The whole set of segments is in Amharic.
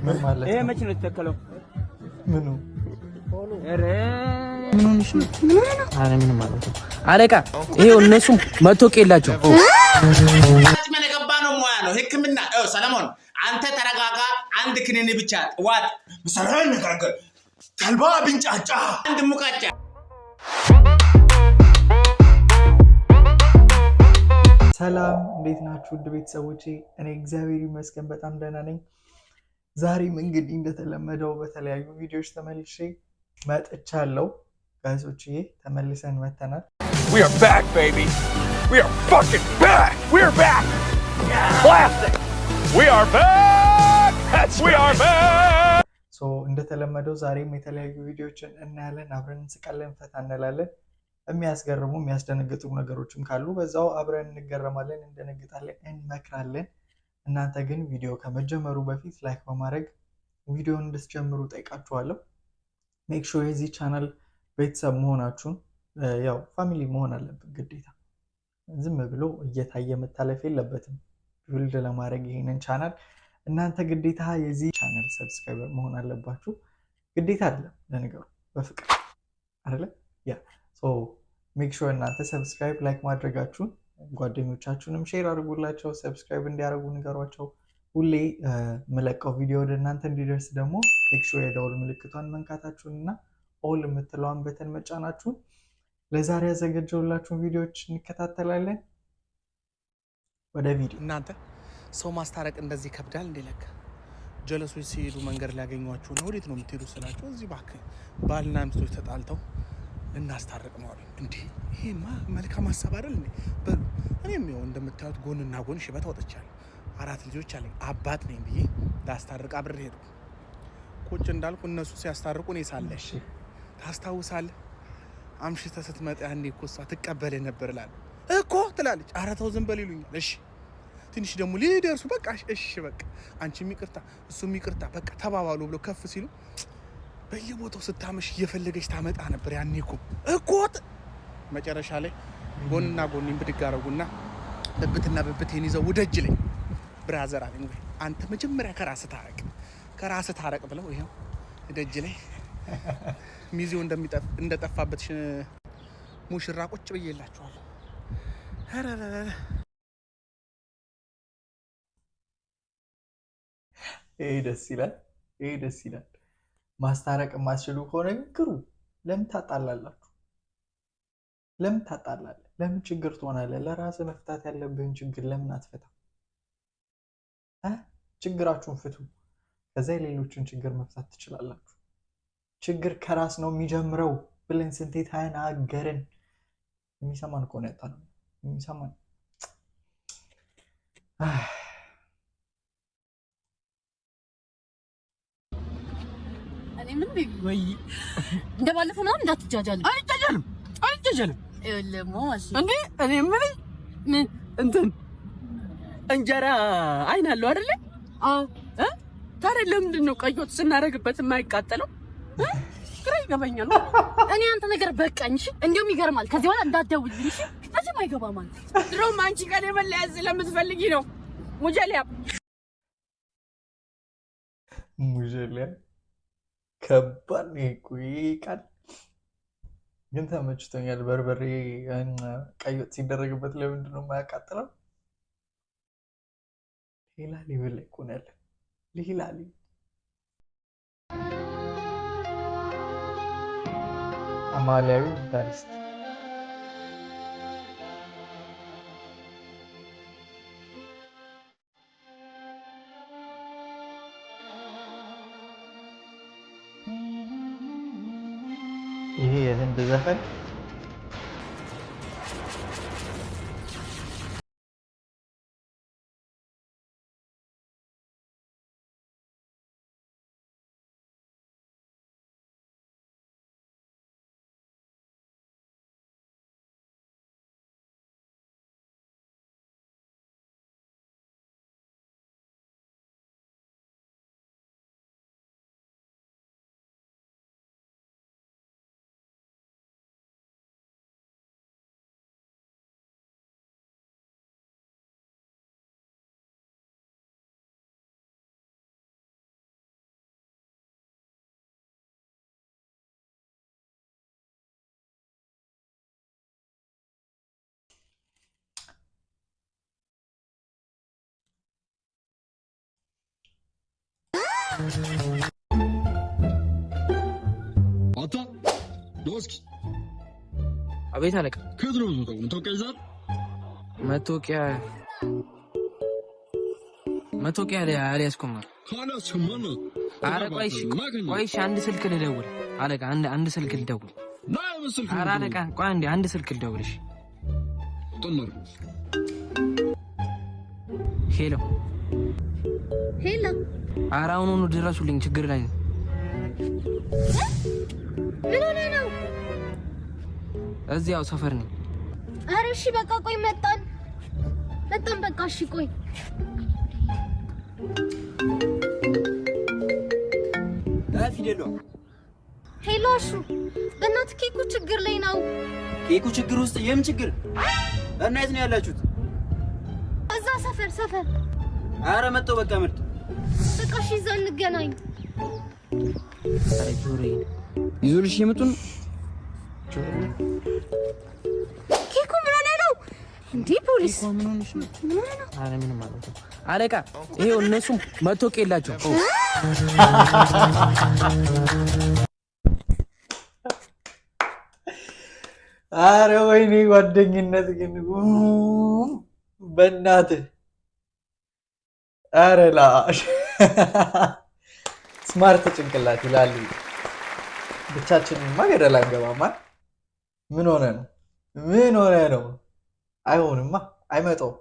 ምን ማለት ነው? ይሄ መች ነው የተተከለው? ምኑ ኧረ ምኑን እሺ አረ ምን ማለት ነው? አለቃ ይሄው እነሱም መቶቅ የላቸው ምን ገባ ነው ሙያ ነው ህክምና ሰለሞን አንተ ተረጋጋ አንድ ክኒን ብቻ ዋጥ መሰረን ነጋገር ተልባ ብንጫጫ አንድ ሙቃጫ ሰላም እንዴት ናችሁ ውድ ቤተሰቦቼ እኔ እግዚአብሔር ይመስገን በጣም ደህና ነኝ ዛሬም እንግዲህ እንደተለመደው በተለያዩ ቪዲዮዎች ተመልሼ መጥቻለሁ ጋይሶቼ ተመልሰን መተናል We are back baby we are fucking back we are back classic we are back we are back so እንደተለመደው ዛሬም የተለያዩ ቪዲዮዎችን እናያለን አብረን እንስቃለን ፈታ እንላለን የሚያስገርሙ የሚያስደነግጡ ነገሮችም ካሉ በዛው አብረን እንገረማለን እንደነግጣለን እንመክራለን እናንተ ግን ቪዲዮ ከመጀመሩ በፊት ላይክ በማድረግ ቪዲዮውን እንድትጀምሩ ጠይቃችኋለሁ ሜክ ሹር የዚህ ቻናል ቤተሰብ መሆናችሁን ያው ፋሚሊ መሆን አለበት ግዴታ ዝም ብሎ እየታየ መታለፍ የለበትም ቢልድ ለማድረግ ይሄንን ቻናል እናንተ ግዴታ የዚህ ቻናል ሰብስክራይበር መሆን አለባችሁ ግዴታ አይደለም ለነገሩ በፍቅር አይደለ ያ ሶ ሜክ ሹር እናንተ ሰብስክራይብ ላይክ ማድረጋችሁን ጓደኞቻችሁንም ሼር አድርጉላቸው ሰብስክራይብ እንዲያደርጉ ንገሯቸው ሁሌ መለቀው ቪዲዮ ወደ እናንተ እንዲደርስ ደግሞ ሜክ ሹር የደወል ምልክቷን መንካታችሁንና ኦል የምትለዋን በተን መጫናችሁን ለዛሬ ያዘጋጀሁላችሁ ቪዲዮዎች እንከታተላለን ወደ ቪዲዮ እናንተ ሰው ማስታረቅ እንደዚህ ከብዳል እንደለካ ጀለሶች ሲሄዱ መንገድ ሊያገኟቸው ነው ወዴት ነው የምትሄዱ ስላቸው እዚህ ባክ ባልና ሚስቶች ተጣልተው እናስታርቅ ነው አሉ እንዴ ይሄማ መልካም ሐሳብ አይደል እንዴ በሉ እኔም ይኸው እንደምታዩት ጎንና ጎን ሽበት ወጥቻለሁ 4 ልጆች አለኝ አባት ነኝ ብዬ ላስታርቅ አብሬ ሄድኩ ቁጭ እንዳልኩ እነሱ ሲያስታርቁ እኔ ሳለሽ ታስታውሳለህ አምሽተህ ስትመጣ ያኔ እኮ እሷ ትቀበል ነበር እላለሁ እኮ ትላለች ኧረ ተው ዝም በል ይሉኛል እሺ ትንሽ ደግሞ ሊደርሱ በቃ እሺ በቃ አንቺም ይቅርታ እሱም ይቅርታ በቃ ተባባሉ ብሎ ከፍ ሲሉ በየቦታው ስታመሽ እየፈለገች ታመጣ ነበር ያኔ እኮ መጨረሻ ላይ ጎንና ጎንን ብድግ አደረጉና ብብትና ብብቴን ይዘው ወደጅ ላይ ብራዘር አለኝ ወይ አንተ መጀመሪያ ከራስህ ታረቅ ብለው ይሄው ወደጅ ላይ ሚዜው እንደጠፋበት ሙሽራ ቁጭ ብዬላችኋለሁ አራራራ ይሄ ደስ ይላል ማስታረቅ ማስችሉ ከሆነ ግሩ ለምን ታጣላላችሁ ለምን ችግር ትሆናለህ ለራስህ መፍታት ያለብህን ችግር ለምን አትፈታ ችግራችሁን ፍቱ ከዛ የሌሎችን ችግር መፍታት ትችላላችሁ ችግር ከራስ ነው የሚጀምረው ብለን ስንቴ ተናገርን የሚሰማን ከሆነ ያጣነው የሚሰማን ምን ወይ እንደባለፈው ምናምን እንዳትጃጃል አይጃጃልም ለሞስ እንዴ እኔ ምን እንትን እንጀራ አይን አለው አይደለ አዎ ታዲያ ለምንድን ነው ቀይ ወጥ ስናረግበት የማይቃጠለው ግራ ይገባኛል እኔ አንተ ነገር በቃኝ እሺ እንደውም ይገርማል ከዚህ በኋላ እንዳትደውልልኝ እሺ ታዲያ ማይገባ ማለት ድሮም አንቺ ጋር የመለያዝ ለምትፈልጊ ነው ሙጀሊያ ከባድ ነው ቃል ግን ተመችቶኛል በርበሬ ቀይ ወጥ ሲደረግበት ለምንድን ነው የማያቃጥለው ሌላ ሌቭል ላይ ቆናል ሌላ አማላዊ ዳሪስት ይሄ የህንድ ዘፈን Ata, doski. አቤት አለቃ። ከድሮ ነው መታወቂያ ይዛል? መታወቂያ አልያዝኩም። ካላስከማ ነው። ኧረ ቆይሽ አንድ ስልክ ልደውል አለቃ። አንድ ስልክ ልደውል። ኧረ አለቃ ቆይ አንድ ስልክ ልደውልሽ። ጥምር ሄሎ። ኧረ አሁኑኑ ድረሱልኝ፣ ችግር ላይ ነው። ምን ሆነ ነው? እዚያው ሰፈር ነኝ። ኧረ እሺ በቃ ቆይ መጣን በቃ እሺ ቆይ። ፊደሏ ሄሎ እሺ በእናትህ ኬኩ ችግር ላይ ነው። ኬኩ ችግር ውስጥ የምን ችግር? እና የት ነው ያላችሁት? እዛ ሰፈር። ኧረ መጣሁ በቃ ምርጥ። በቃ እሺ እዛ እንገናኝ። ኧረ ጆሮዬ ይዞልሽ የመጡ ነው። ኬኩ ምን ሆነ ነው እንዴ? ፖሊስ ምን ሆነሽ ነው? ኧረ ምንም ማለት ነው አለቃ። ይሄው እነሱም መታወቂያ የላቸውም። ኧረ ወይኔ ጓደኝነት ግን በእናትህ ኧረ ላሽ ስማርት ጭንቅላት ይላሉ። ብቻችንማ ገደል አንገባማ። ምን ሆነ ነው? አይሆንማ፣ አይመጣውም።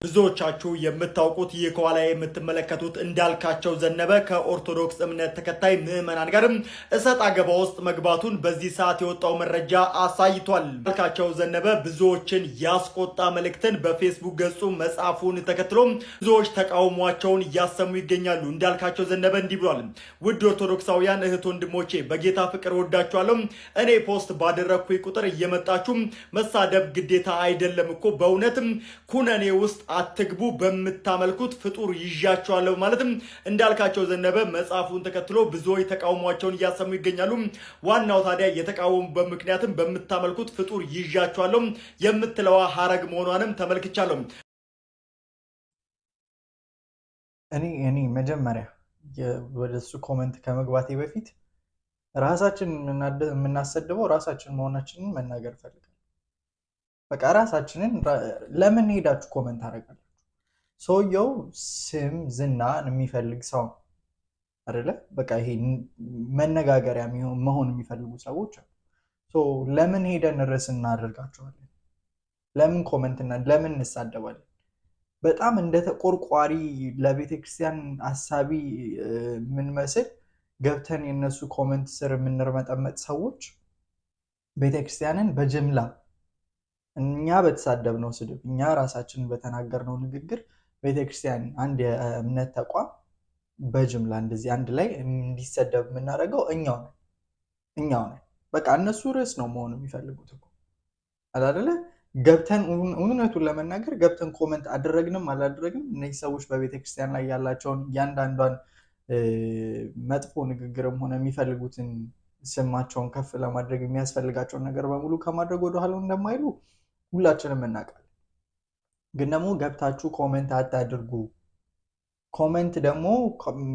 ብዙዎቻችሁ የምታውቁት ይህ ከኋላ የምትመለከቱት እንዳልካቸው ዘነበ ከኦርቶዶክስ እምነት ተከታይ ምዕመናን ጋርም እሰጥ አገባ ውስጥ መግባቱን በዚህ ሰዓት የወጣው መረጃ አሳይቷል። እንዳልካቸው ዘነበ ብዙዎችን ያስቆጣ መልእክትን በፌስቡክ ገጹ መጻፉን ተከትሎ ብዙዎች ተቃውሟቸውን እያሰሙ ይገኛሉ። እንዳልካቸው ዘነበ እንዲህ ብሏል። ውድ ኦርቶዶክሳውያን እህት ወንድሞቼ በጌታ ፍቅር ወዳችኋለሁ። እኔ ፖስት ባደረግኩኝ ቁጥር እየመጣችሁ መሳደብ ግዴታ አይደለም እኮ በእውነትም ኩነኔ ውስጥ አትግቡ በምታመልኩት ፍጡር ይዣቸዋለሁ ማለትም እንዳልካቸው ዘነበ መጻፉን ተከትሎ ብዙዎች ተቃውሟቸውን እያሰሙ ይገኛሉ። ዋናው ታዲያ የተቃወሙበት ምክንያትም በምታመልኩት ፍጡር ይዣቸዋለሁ የምትለዋ ሐረግ መሆኗንም ተመልክቻለሁ። እኔ መጀመሪያ ወደሱ ኮሜንት ከመግባቴ በፊት ራሳችን የምናሰድበው ራሳችን መሆናችንን መናገር ፈልጋለሁ። በቃ ራሳችንን ለምን ሄዳችሁ ኮሜንት አደርጋላችሁ? ሰውየው ስም ዝና የሚፈልግ ሰው አይደለ? በቃ ይሄ መነጋገሪያ መሆን የሚፈልጉ ሰዎች አሉ። ለምን ሄደን ርዕስ እናደርጋቸዋለን? ለምን ኮሜንትና ለምን እንሳደባለን? በጣም እንደ ተቆርቋሪ ለቤተ ክርስቲያን አሳቢ የምንመስል ገብተን የነሱ ኮሜንት ስር የምንርመጠመጥ ሰዎች ቤተክርስቲያንን በጅምላ እኛ በተሳደብነው ስድብ እኛ ራሳችን በተናገርነው ንግግር ቤተክርስቲያን አንድ የእምነት ተቋም በጅምላ እንደዚህ አንድ ላይ እንዲሰደብ የምናደርገው እኛው ነን። በቃ እነሱ ርዕስ ነው መሆን የሚፈልጉት እኮ አይደለ? ገብተን እውነቱን ለመናገር ገብተን ኮሜንት አደረግንም አላደረግንም እነዚህ ሰዎች በቤተክርስቲያን ላይ ያላቸውን እያንዳንዷን መጥፎ ንግግርም ሆነ የሚፈልጉትን ስማቸውን ከፍ ለማድረግ የሚያስፈልጋቸውን ነገር በሙሉ ከማድረግ ወደኋላ እንደማይሉ ሁላችንም እናውቃለን። ግን ደግሞ ገብታችሁ ኮሜንት አታድርጉ። ኮሜንት ደግሞ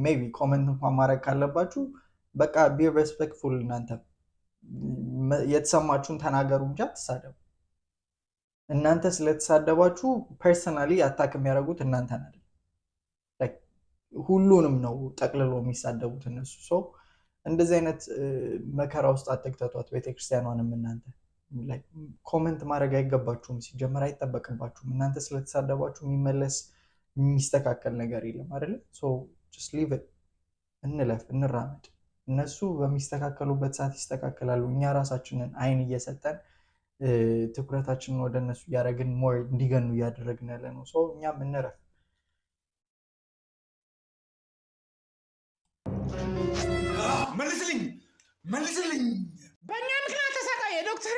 ሜቢ ኮሜንት እንኳን ማድረግ ካለባችሁ በቃ ቢ ሬስፔክትፉል፣ እናንተ የተሰማችሁን ተናገሩ እንጂ አትሳደቡ። እናንተ ስለተሳደባችሁ ፐርሰናሊ አታክ የሚያደርጉት እናንተን አይደል፣ ሁሉንም ነው ጠቅልሎ የሚሳደቡት እነሱ። እንደዚህ አይነት መከራ ውስጥ አትክተቷት ቤተክርስቲያኗንም። እናንተ ኮሜንት ማድረግ አይገባችሁም፣ ሲጀመር አይጠበቅባችሁም። እናንተ ስለተሳደባችሁ የሚመለስ የሚስተካከል ነገር የለም አይደለ? just leave it፣ እንለፍ፣ እንራመድ። እነሱ በሚስተካከሉበት ሰዓት ይስተካከላሉ። እኛ ራሳችንን አይን እየሰጠን ትኩረታችንን ወደ እነሱ እያደረግን ሞር እንዲገኑ እያደረግን ያለ ነው። እኛም እንረፍ። መልስልኝ። በእኛ ምክንያት ተሰቃየ ዶክተር።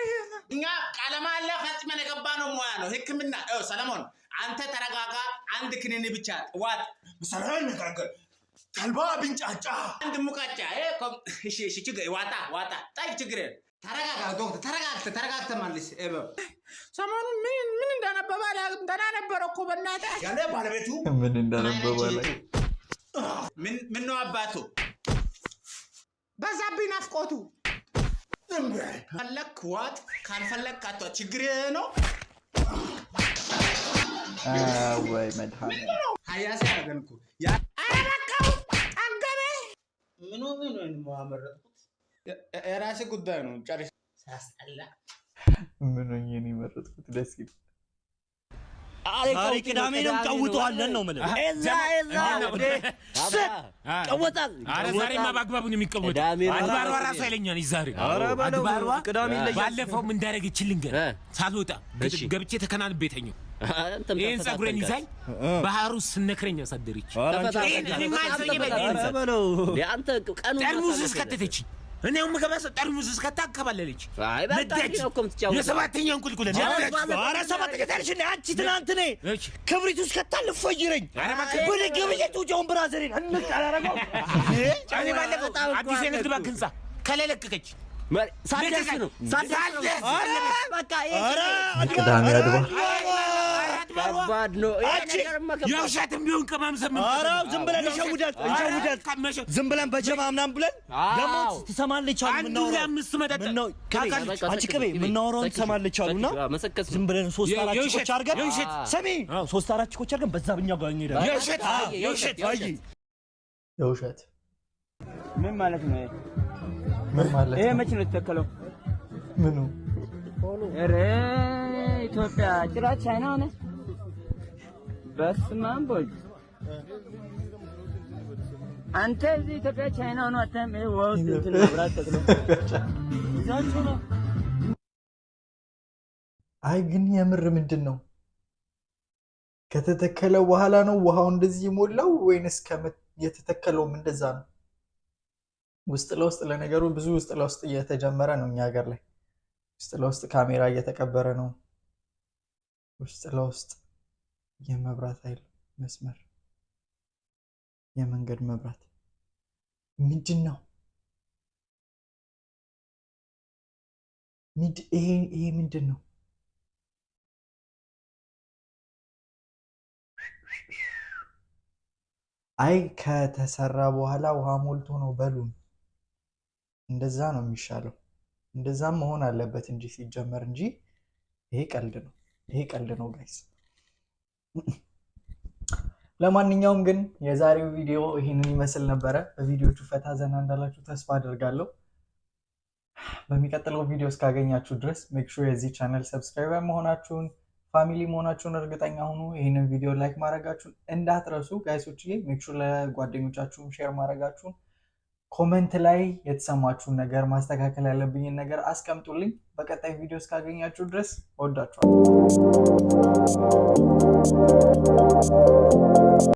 እኛ ቃለማ አለ ፈጽመን የገባ ነው ሙያ ነው ሕክምና። ሰለሞን አንተ ተረጋጋ። አንድ ክኒን ብቻ ዋጥ። ምሳሌ ነጋገር ተልባ ብንጫጫ አንድ ሙቃጫ እሺ ችግር ዋጣ ጣይ ችግር ተረጋጋ ዶክተር፣ ተረጋግተ መልስ። ሰሞኑን ምን እንዳነበበ ደህና ነበረ እኮ በእናትህ ያለ ባለቤቱ ምን እንዳነበበ ምን ነው አባቱ በዛብኝ ናፍቆቱ ፈለክ ዋጥ ካልፈለክ አቶ ችግር ነው ወይ መድሃኔ ሀያስ ያደረገንኩ ያ አረካው አገበ ምን ማመረጥኩት የራሴ ጉዳይ ነው ጨርስ ሳስጠላ ምን ነው የሚመረጥኩት ደስ ይላል ዛሬ ቅዳሜ ነው ጫውተዋለን ነው ማለት እዛ ጫወታል አረ ዛሬማ ባግባቡ ነው የሚቀወጥ አድባሯ ራሱ አይለኛል ይዛሬ አድባሯ ቅዳሜ ላይ ባለፈው ምን እንዳረገችልኝ ገና ሳልወጣ ገብቼ ተከናን ቤተኛው ይሄን ጸጉሬን ይዛኝ ባህሩ ስነክረኛ ሳደረች እኔ ማልሰኝ በለው አንተ ቀኑ ጠርሙዝ እስከተተች እኔው መገባሰ ጠርሙዝ እስከታከባለለች ነዳች የሰባተኛውን ቁልቁል አረ ሰባተኛ ታልሽ አንቺ ትናንት ነኝ ክብሪቱ እስከታል ፈጅረኝ ወደ ገበየቱ ጆን ብራዘርን እንጣላረገው እኔ ባለፈው አዲስ የንግድ ባንክ ህንጻ ከለለቀቀች ሳደስ ነው አረ በቃ ቅዳሜ አድባር ከባድ ነው የውሸትም ቢሆን ከማምሰም አረ ዝም ብለን እንሸውዳት ዝም ብለን በጀማ ምናምን ብለን ደግሞ ትሰማለች አሉ አንዱ ለአምስት መጠጥ አንቺ ቅቤ ምናወራው ትሰማለች አሉና ዝም ብለን 3-4 ቺኮች አድርገን ሰሚ 3-4 ቺኮች አድርገን በዛ ብኛ ጋር እንሄዳለን የውሸት ምን ማለት ነው ምን ማለት ይሄ መች ነው ተከለው ምኑ ኧረ ኢትዮጵያ ጭራሽ ቻይና ሆነ በስማም ቦይ አንተ እዚህ ኢትዮጵያ ቻይና ሆነ አተም ወውስ ትልብራት ተክሎ ይዛቹ ነው አይ ግን የምር ምንድነው ከተተከለ በኋላ ነው ውሃው እንደዚህ ሞላው ወይንስ የተተከለውም እንደዛ ነው ውስጥ ለውስጥ ለነገሩ ብዙ ውስጥ ለውስጥ እየተጀመረ ነው እኛ ሀገር ላይ ውስጥ ለውስጥ ካሜራ እየተቀበረ ነው ውስጥ ለውስጥ የመብራት ኃይል መስመር የመንገድ መብራት ምንድነው ይሄ ምንድነው አይ ከተሰራ በኋላ ውሃ ሞልቶ ነው በሉን እንደዛ ነው የሚሻለው እንደዛም መሆን አለበት እንጂ ሲጀመር እንጂ ይሄ ቀልድ ነው ጋይስ ለማንኛውም ግን የዛሬው ቪዲዮ ይሄንን ይመስል ነበር በቪዲዮቹ ፈታ ዘና እንዳላችሁ ተስፋ አደርጋለሁ በሚቀጥለው ቪዲዮ እስካገኛችሁ ድረስ ሜክ ሹር የዚህ ቻናል ሰብስክራይበር መሆናችሁን ፋሚሊ መሆናችሁን እርግጠኛ ሁኑ ይሄንን ቪዲዮ ላይክ ማድረጋችሁን እንዳትረሱ ጋይሶችዬ ሜክ ሹር ለጓደኞቻችሁም ሼር ማድረጋችሁን ኮሜንት ላይ የተሰማችሁን ነገር ማስተካከል ያለብኝን ነገር አስቀምጡልኝ በቀጣይ ቪዲዮ እስካገኛችሁ ድረስ ወዳችኋለሁ